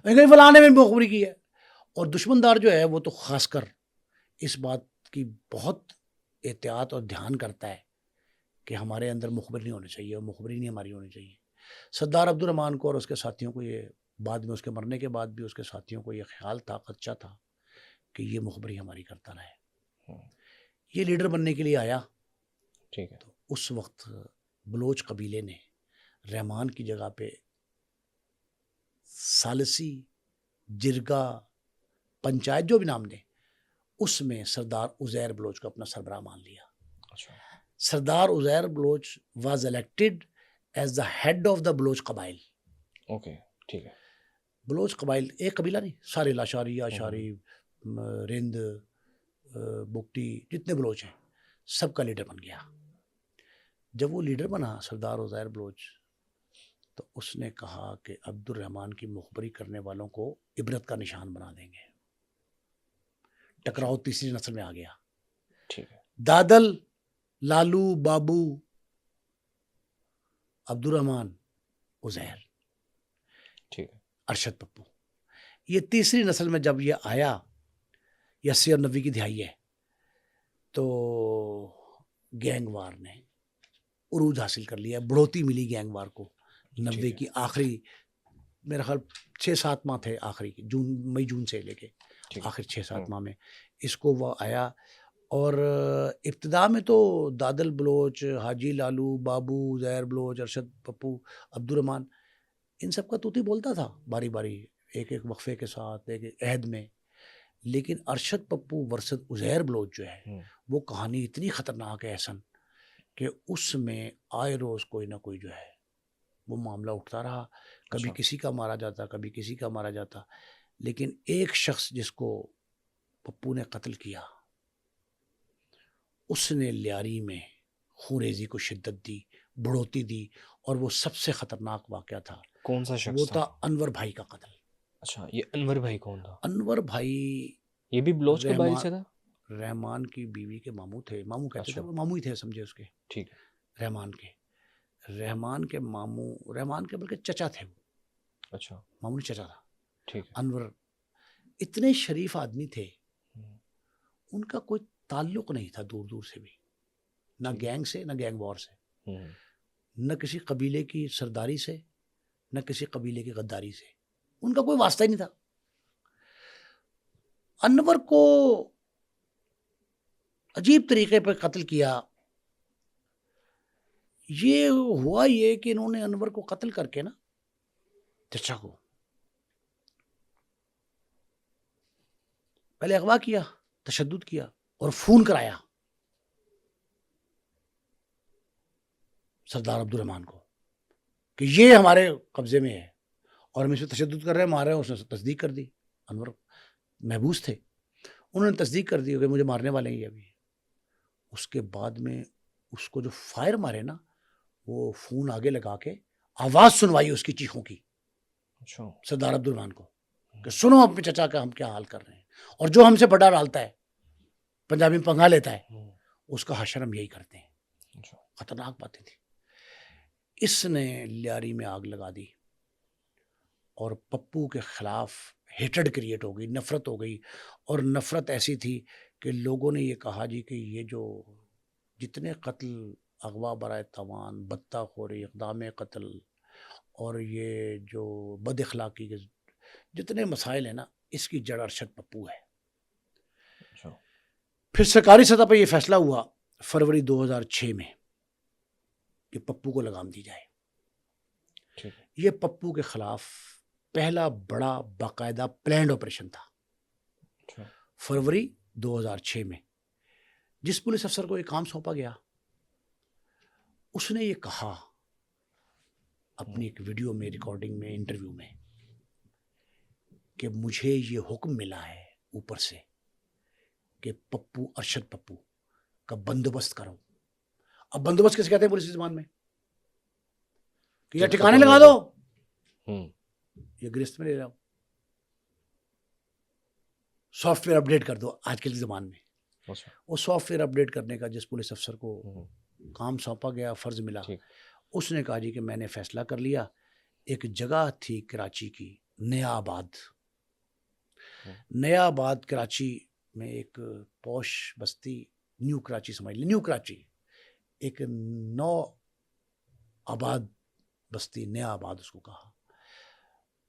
کہیں فلانے میں مخبری کی ہے. اور دشمن دار جو ہے وہ تو خاص کر اس بات کی بہت احتیاط اور دھیان کرتا ہے کہ ہمارے اندر مخبر نہیں ہونے چاہیے اور مخبری نہیں ہماری ہونی چاہیے. سردار عبد الرحمان کو اور اس کے ساتھیوں کو یہ بعد میں, اس کے مرنے کے بعد بھی اس کے ساتھیوں کو یہ خیال تھا, خدشہ تھا کہ یہ مخبری ہماری کرتا رہے. یہ لیڈر بننے کے لیے آیا. ٹھیک ہے. تو اس وقت بلوچ قبیلے نے رحمان کی جگہ پہ ثالثی, جرگا, پنچایت جو بھی نام دیں, اس میں سردار عزیر بلوچ کو اپنا سربراہ مان لیا. اچھا, Sardar Uzair Baloch was elected as the head of the Baloch قبائل. اوکے, ٹھیک ہے. بلوچ قبائل ایک قبیلہ نہیں, سارے لاشاری, آشاری, رند, بگٹی, جتنے بلوچ ہیں سب کا لیڈر بن گیا. جب وہ لیڈر بنا سردار عزیر بلوچ, تو اس نے کہا کہ عبد الرحمان کی مخبری کرنے والوں کو عبرت کا نشان بنا دیں گے. ٹکراؤ تیسری نسل میں آ گیا. ٹھیک ہے. دادل, لالو, بابو, عبد الرحمان, عزیر, ٹھیک ہے, ارشد پپو. یہ تیسری نسل میں جب یہ آیا, 80 اور 90 کی دہائی ہے, تو گینگ وار نے عروج حاصل کر لیا, بڑھوتی ملی گینگ وار کو 90 کی آخری میرا خیال 6-7 ماہ تھے آخری مئی جون سے لے کے آخر 6-7 ماہ میں اس کو وہ آیا. اور ابتدا میں تو دادل بلوچ، حاجی لالو، بابو، زہر بلوچ، ارشد پپو، عبد الرحمان، ان سب کا طوطی بولتا تھا باری باری، ایک ایک وقفے کے ساتھ، ایک ایک عہد میں. لیکن ارشد پپو ورسد عزیر بلوچ جو ہے وہ کہانی اتنی خطرناک ہے احسن کہ اس میں آئے روز کوئی نہ کوئی جو ہے وہ معاملہ اٹھتا رہا. کبھی کسی کا مارا جاتا، کبھی کسی کا مارا جاتا. لیکن ایک شخص جس کو پپو نے قتل کیا، اس نے لیاری میں خوریزی کو شدت دی، بڑھوتی دی. اور وہ سب سے خطرناک واقعہ تھا. کون سا شخص وہ تھا انور بھائی کا قتل. اچھا، یہ انور بھائی کون تھا؟ انور بھائی یہ بھی بلوچ کے باری سے تھا؟ رحمان کی بیوی کے ماموں تھے، ماموں کہتے تھے، ماموں ہی تھے سمجھے اس کے. ٹھیک. رحمان کے ماموں، رحمان کے بلکہ چچا تھے وہ. اچھا، ماموں چچا تھا. ٹھیک. انور اتنے شریف آدمی تھے، ان کا کوئی تعلق نہیں تھا دور دور سے بھی، نہ گینگ سے، نہ گینگ وار سے، نہ کسی قبیلے کی سرداری سے، نہ کسی قبیلے کی غداری سے. ان کا کوئی واسطہ ہی نہیں تھا. انور کو عجیب طریقے پر قتل کیا. یہ ہوا یہ کہ انہوں نے انور کو قتل کر کے نا چچا کو پہلے اغوا کیا، تشدد کیا اور فون کرایا سردار عبد الرحمان کو کہ یہ ہمارے قبضے میں ہے اور ہم اس پہ تشدد کر رہے ہیں، مار رہے ہیں. اس نے تصدیق کر دی. انور محبوس تھے، انہوں نے تصدیق کر دی کہ مجھے مارنے والے ہیں یہ ابھی. اس کے بعد میں اس کو جو فائر مارے نا، وہ فون آگے لگا کے آواز سنوائی اس کی چیخوں کی سردار عبد الرحمان کو کہ سنو اپنے چچا کا ہم کیا حال کر رہے ہیں، اور جو ہم سے بڑا ڈالتا ہے، پنجابی میں پنگا لیتا ہے، اس کا حشر ہم یہی کرتے ہیں. خطرناک باتیں تھی. اس نے لیاری میں آگ لگا دی اور پپو کے خلاف ہیٹرڈ کریٹ ہو گئی، نفرت ہو گئی. اور نفرت ایسی تھی کہ لوگوں نے یہ کہا جی کہ یہ جو جتنے قتل، اغوا برائے تاوان، بتہ خوری، اقدام قتل اور یہ جو بد اخلاقی کے جتنے مسائل ہیں نا، اس کی جڑ ارشد پپو ہے. پھر سرکاری سطح پہ یہ فیصلہ ہوا فروری 2006 میں کہ پپو کو لگام دی جائے. یہ پپو کے خلاف پہلا بڑا باقاعدہ پلانڈ آپریشن تھا فروری 2006 میں. جس پولیس افسر کو یہ کام سونپا گیا، اس نے یہ کہا اپنی ایک ویڈیو میں، ریکارڈنگ میں، انٹرویو میں، کہ مجھے یہ حکم ملا ہے اوپر سے کہ پپو، ارشد پپو کا بندوبست کرو. اب بندوبست کیسے کہتے ہیں پولیس کی زبان میں؟ کہ یہ ٹھکانے لگا دو، یہ گرست میں لے جاؤ، سافٹ ویئر اپڈیٹ کر دو آج کل کی زبان میں. وہ سافٹ ویئر اپڈیٹ کرنے کا جس پولیس افسر کو کام سونپا گیا، فرض ملا، اس نے کہا جی کہ میں نے فیصلہ کر لیا. ایک جگہ تھی کراچی کی، نیا آباد. نیا آباد کراچی میں ایک پوش بستی، نیو کراچی سمجھ لیں، نیو کراچی ایک نو آباد بستی، نیا آباد اس کو کہا.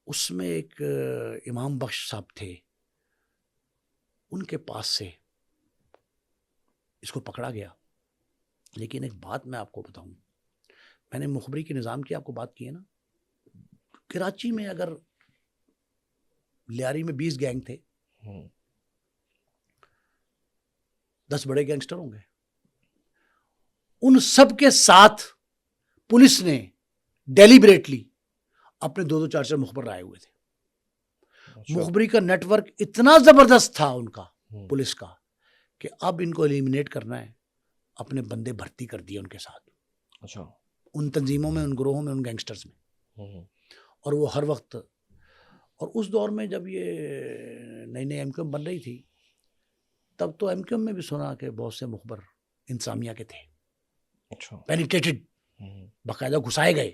اس میں ایک امام بخش صاحب تھے، ان کے پاس سے اس کو پکڑا گیا. لیکن ایک بات میں آپ کو بتاؤں، میں نے مخبری کے نظام کی آپ کو بات کی ہے نا، کراچی میں اگر لیاری میں 20 گینگ تھے، 10 بڑے گینگسٹر ہوں گے. ان سب کے ساتھ پولیس نے ڈیلیبریٹلی اپنے 2-2 4-4 مخبر لائے ہوئے تھے. مخبری کا نیٹ ورک اتنا زبردست تھا ان کا، پولیس کا، کہ اب ان کو ایلیمینیٹ کرنا ہے، اپنے بندے بھرتی کر دیے ان کے ساتھ، ان تنظیموں میں، ان گروہوں میں، ان گینگسٹرز میں. اور وہ ہر وقت، اور اس دور میں جب یہ نئی نئی ایم کیو ایم بن رہی تھی، تب تو ایم کیو ایم میں بھی سنا کہ بہت سے مخبر انتظامیہ کے تھے، پینیٹریٹڈ، باقاعدہ گھسائے گئے.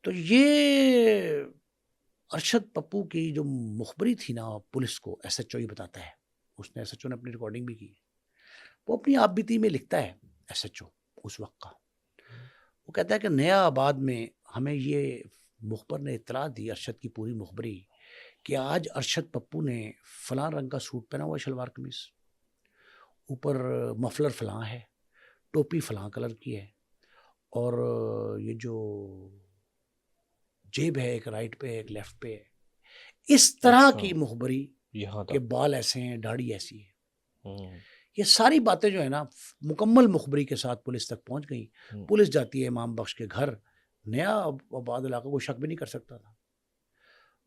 تو یہ ارشد پپو کی جو مخبری تھی نا پولیس کو، ایس ایچ او ہی بتاتا ہے، اس نے ایس ایچ او نے اپنی ریکارڈنگ بھی کی، وہ اپنی آپ بیتی میں لکھتا ہے ایس ایچ او اس وقت کا. وہ کہتا ہے کہ نیا آباد میں ہمیں یہ مخبر نے اطلاع دی، ارشد کی پوری مخبری، کہ آج ارشد پپو نے فلاں رنگ کا سوٹ پہنا ہوا ہے، شلوار قمیص، اوپر مفلر فلاں ہے، ٹوپی فلاں کلر کی ہے، اور یہ جو جیب ہے ایک رائٹ پہ ایک لیفٹ پہ ہے، اس طرح کی مخبری یہاں کہ بال ایسے ہیں، داڑھی ایسی ہے. یہ ساری باتیں جو ہے نا مکمل مخبری کے ساتھ پولیس تک پہنچ گئی. پولیس جاتی ہے امام بخش کے گھر، نیا آباد علاقہ، کو شک بھی نہیں کر سکتا تھا،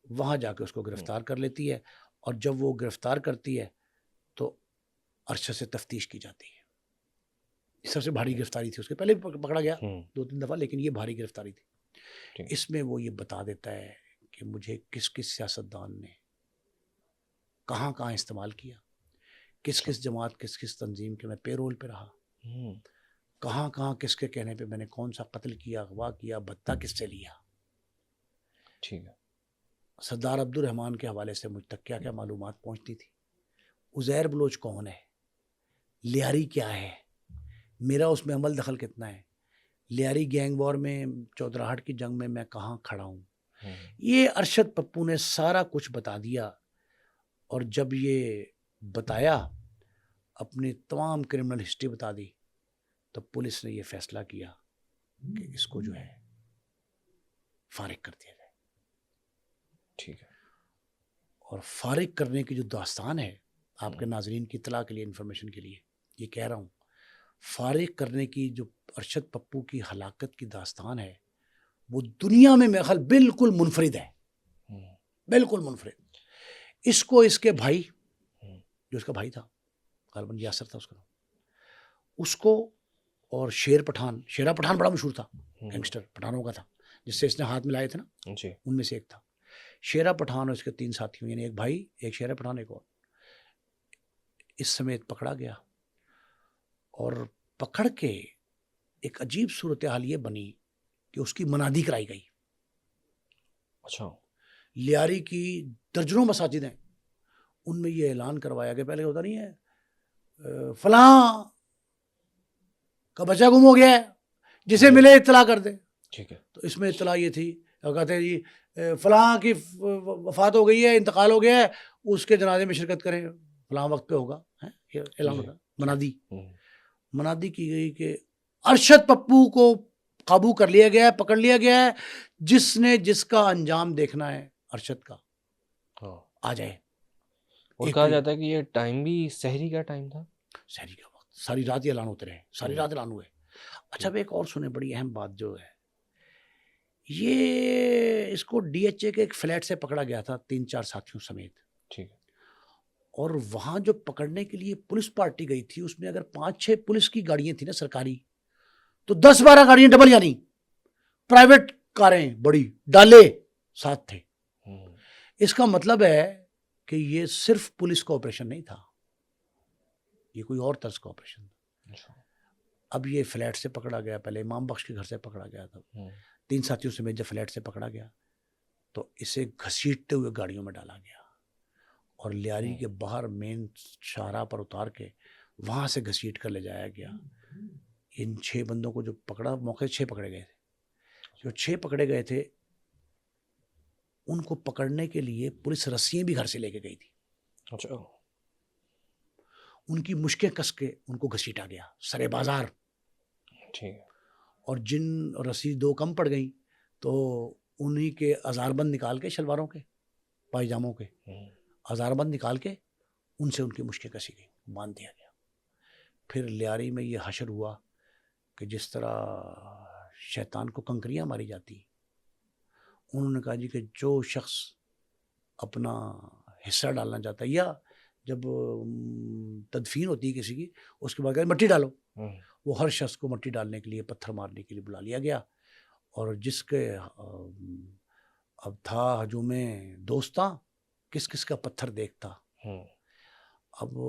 وہاں جا کے اس کو گرفتار کر لیتی ہے. اور جب وہ گرفتار کرتی ہے تو ارشد سے تفتیش کی جاتی ہے. سب سے بھاری گرفتاری تھی، اس کے پہلے بھی پکڑا گیا 2-3 دفعہ، لیکن یہ بھاری گرفتاری تھی. اس میں وہ یہ بتا دیتا ہے کہ مجھے کس کس سیاستدان نے کہاں کہاں استعمال کیا، کس کس جماعت کس کس تنظیم کے میں پیرول پہ رہا، کہاں کہاں کس کے کہنے پہ میں نے کون سا قتل کیا، اغوا کیا، بھتہ کس سے لیا. ٹھیک ہے. سردار عبد الرحمان کے حوالے سے مجھ تک کیا کیا معلومات پہنچتی تھی، عزیر بلوچ کون ہے، لیاری کیا ہے، میرا اس میں عمل دخل کتنا ہے، لیاری گینگ وار میں چودراہٹ کی جنگ میں کہاں کھڑا ہوں. یہ ارشد پپو نے سارا کچھ بتا دیا. اور جب یہ بتایا، اپنی تمام کرمنل ہسٹری بتا دی، تو پولیس نے یہ فیصلہ کیا کہ اس کو جو ہے فارغ کر دیا جائے. ٹھیک ہے. اور فارغ کرنے کی جو داستان ہے، آپ کے ناظرین کی اطلاع کے لیے، انفارمیشن کے لیے یہ کہہ رہا ہوں، فارغ کرنے کی جو ارشد پپو کی ہلاکت کی داستان ہے، وہ دنیا میں میرے خیال بالکل منفرد ہے، بالکل منفرد. اس کو اس کے بھائی، جو اس کا بھائی تھا غالباً یاسر تھا اس کا نام، اس کو، اور شیرا پٹھان بڑا مشہور تھا، گینگسٹر پٹھانوں کا تھا، جس سے اس نے ہاتھ ملائے تھے نا، ان میں سے ایک تھا. شیرا پٹھان اور اس کے 3 ساتھیوں، یعنی ایک بھائی، ایک شیرا پٹھان، ایک اور، اس سمیت پکڑا گیا. اور پکڑ کے ایک عجیب صورتحال یہ بنی کہ اس کی منادی کرائی گئی. اچھا. لیاری کی درجنوں مساجد ہیں، ان میں یہ اعلان کروایا گیا، پہلے ہوتا نہیں ہے فلاں کا بچہ گم ہو گیا ہے، جسے ملے اطلاع کر دے. ٹھیک ہے. تو اس میں اطلاع یہ تھی، کہتے ہیں جی فلاں کی وفات ہو گئی ہے، انتقال ہو گیا ہے، اس کے جنازے میں شرکت کریں، فلاں وقت پہ ہوگا. یہ اعلان ہوتا، منادی کی گئی کہ ارشد پپو کو قابو کر لیا گیا ہے، پکڑ لیا گیا ہے، جس نے جس کا انجام دیکھنا ہے ارشد کا آ جائے. اور کہا جاتا ہے کہ یہ ٹائم بھی سحری کا ٹائم تھا، سحری کا وقت، ساری رات یہ اعلان ہوتے رہے، ساری رات اعلان ہوئے. اچھا، ایک اور سنیں، بڑی اہم بات جو ہے، یہ اس کو ڈی ایچ اے کے ایک فلیٹ سے پکڑا گیا تھا 3-4 ساتھیوں سمیت. ٹھیک ہے. اور وہاں جو پکڑنے کے لیے پولیس پارٹی گئی تھی، اس میں اگر 5-6 پولیس کی گاڑیاں تھیں نا سرکاری، تو 10-12 گاڑیاں ڈبل، یعنی پرائیویٹ کاریں بڑی ڈالے ساتھ تھے. اس کا مطلب ہے کہ یہ صرف پولیس کا آپریشن نہیں تھا، یہ کوئی اور طرز کا آپریشن تھا. اب یہ فلیٹ سے پکڑا گیا، پہلے امام بخش کے گھر سے پکڑا گیا تھا، 3 ساتھیوں سے جب فلیٹ سے پکڑا گیا تو اسے گھسیٹتے ہوئے گاڑیوں میں ڈالا گیا، اور لیاری کے باہر مین شاہراہ پر اتار کے وہاں سے گھسیٹ کر لے جایا گیا. ان 6 بندوں کو جو پکڑا، موقع 6 پکڑے گئے تھے، جو 6 پکڑے گئے تھے ان کو پکڑنے کے لیے پولیس رسیاں بھی گھر سے لے کے گئی تھی. اچھا. ان کی مشکیں کس کے ان کو گھسیٹا گیا سرے بازار. ٹھیک ہے. اور جن رسی 2 کم پڑ گئیں تو انہی کے ہزار بند نکال کے، شلواروں کے، پائجاموں کے ہزار بند نکال کے ان سے ان کی مشکیں کسی گئی، باندھ دیا گیا. پھر لیاری میں یہ حشر ہوا کہ جس طرح شیطان کو کنکریاں ماری جاتی، انہوں نے کہا جی کہ جو شخص اپنا حصہ ڈالنا چاہتا ہے، یا جب تدفین ہوتی ہے کسی کی، اس کے بعد کہتے مٹی ڈالو، وہ ہر شخص کو مٹی ڈالنے کے لیے، پتھر مارنے کے لیے بلا لیا گیا. اور جس کے اب تھا ہجوم دوستاں، کس کس کا پتھر دیکھتا، اب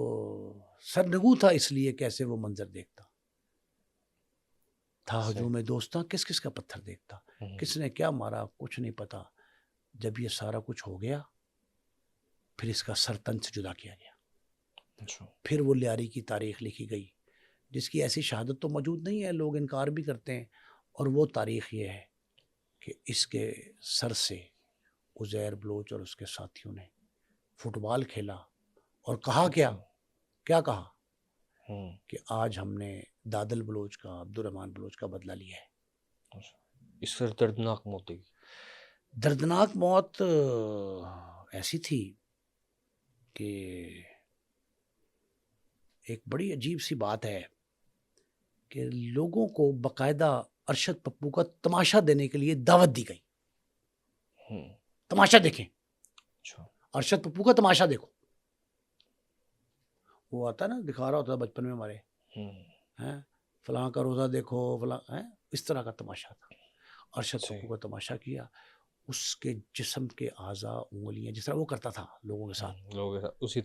سرنگو تھا اس لیے کیسے وہ منظر دیکھتا، تھا ہجوم دوستاں، کس کس کا پتھر دیکھتا، کس نے کیا مارا کچھ نہیں پتا. جب یہ سارا کچھ ہو گیا، پھر اس کا سر تن سے جدا کیا گیا. پھر وہ لیاری کی تاریخ لکھی گئی، جس کی ایسی شہادت تو موجود نہیں ہے، لوگ انکار بھی کرتے ہیں. اور وہ تاریخ یہ ہے کہ اس کے سر سے عزیر بلوچ اور اس کے ساتھیوں نے فٹ بال کھیلا اور کہا کیا کہا کہ آج ہم نے دادل بلوچ کا، عبد الرحمان بلوچ کا بدلہ لیا ہے. اس پر دردناک موت ہوئی. دردناک موت ایسی تھی کہ ایک بڑی عجیب سی بات ہے کہ لوگوں کو باقاعدہ ارشد پپو کا تماشا دینے کے لیے دعوت دی گئی. تماشا دیکھیں، ارشد پپو کا تماشا دیکھو. وہ آتا نا، دکھا رہا ہوتا بچپن میں ہمارے، فلاں کا روزہ دیکھو، فلاں، اس طرح کا تماشا تھا. ارشد پپو کا تماشا کیا. اس کے جسم کے اعضاء، انگلیاں، جس طرح وہ کرتا تھا لوگوں کے ساتھ، اسی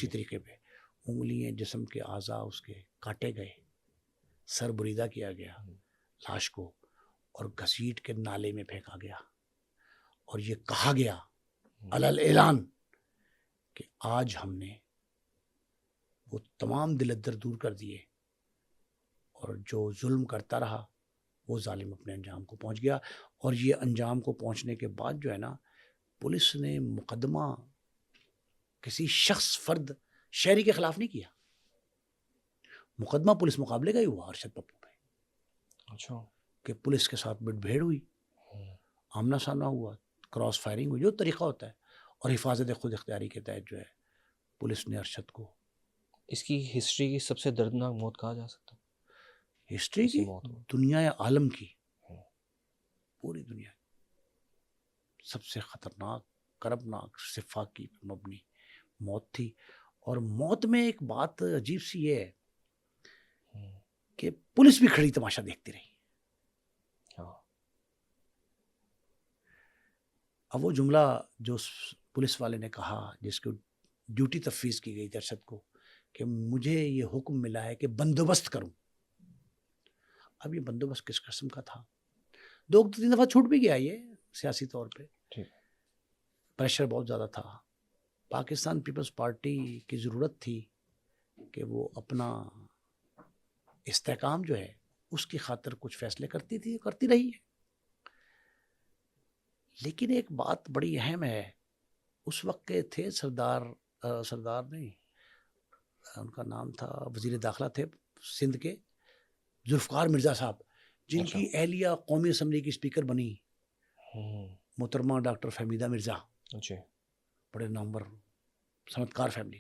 طریقے پہ انگلیاں، جسم کے اعضاء اس کے کاٹے گئے، سر بریدہ کیا گیا لاش کو، اور گھسیٹ کے نالے میں پھینکا گیا. اور یہ کہا گیا علل اعلان کہ آج ہم نے وہ تمام دل ادر دور کر دیے، اور جو ظلم کرتا رہا وہ ظالم اپنے انجام کو پہنچ گیا. اور یہ انجام کو پہنچنے کے بعد جو ہے نا، پولیس نے مقدمہ کسی شخص، فرد، شہری کے خلاف نہیں کیا. مقدمہ پولیس مقابلے کا ہی ہوا ارشد پپو پہ. اچھا. کہ پولیس کے ساتھ بٹ بھیڑ ہوئی، آمنا سامنا ہوا، کراس فائرنگ ہوئی، جو طریقہ ہوتا ہے، اور حفاظت خود اختیاری کے تحت جو ہے پولیس نے ارشد کو. اس کی ہسٹری کی سب سے دردناک موت کہا جا سکتا ہے. ہسٹری کی، دنیا عالم کی، پوری دنیا سب سے خطرناک، کربناک، صفا کی مبنی موت تھی. اور موت میں ایک بات عجیب سی یہ ہے کہ پولیس بھی کھڑی تماشا دیکھتی رہی. اب وہ جملہ جو پولیس والے نے کہا، جس کو ڈیوٹی تفویض کی گئی تھی ارشد کو، کہ مجھے یہ حکم ملا ہے کہ بندوبست کروں. اب یہ بندوبست کس قسم کا تھا؟ 2-3 دفعہ چھوٹ بھی گیا یہ سیاسی طور پہ. پریشر بہت زیادہ تھا. پاکستان پیپلز پارٹی کی ضرورت تھی کہ وہ اپنا استحکام جو ہے اس کی خاطر کچھ فیصلے کرتی تھی، کرتی رہی ہے. لیکن ایک بات بڑی اہم ہے، اس وقت کے تھے سردار نہیں، ان کا نام تھا، وزیر داخلہ تھے سندھ کے، ذوالفقار مرزا صاحب، جن کی اہلیہ قومی اسمبلی کی اسپیکر بنی، محترمہ ڈاکٹر فہمیدہ مرزا، بڑے نامور صنعتکار فیملی.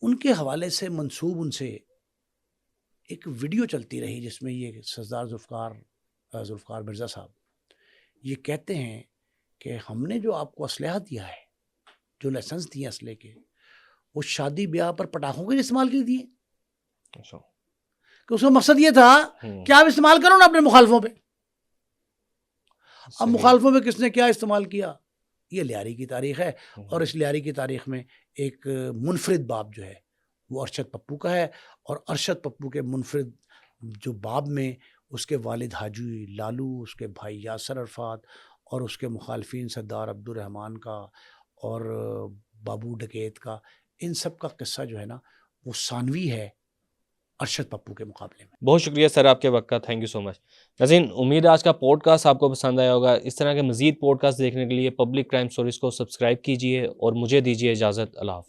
ان کے حوالے سے منسوب ان سے ایک ویڈیو چلتی رہی جس میں یہ سردار ذوالفقار مرزا صاحب یہ کہتے ہیں کہ ہم نے جو آپ کو اسلحہ دیا ہے، جو لائسنس دیے اسلحے کے، وہ شادی بیاہ پر پٹاخوں کے استعمال کے دیے. کہ اس کا مقصد یہ تھا کہ آپ استعمال کرو نا اپنے مخالفوں پہ. اب مخالفوں پہ کس نے کیا استعمال کیا، یہ لیاری کی تاریخ ہے. اور اس لیاری کی تاریخ میں ایک منفرد باب جو ہے وہ ارشد پپو کا ہے. اور ارشد پپو کے منفرد جو باب میں اس کے والد حاجی لالو، اس کے بھائی یاسر عرفات، اور اس کے مخالفین سردار عبد الرحمان کا اور بابو ڈکیت کا، ان سب کا قصہ جو ہے نا وہ ثانوی ہے ارشد پپو کے مقابلے میں. بہت شکریہ سر آپ کے وقت کا، تھینک یو سو مچ. ناظرین، امید ہے آج کا پوڈ کاسٹ آپ کو پسند آیا ہوگا. اس طرح کے مزید پوڈ کاسٹ دیکھنے کے لیے پبلک کرائم سٹوریز کو سبسکرائب کیجیے اور مجھے دیجیے اجازت. اللہ حافظ.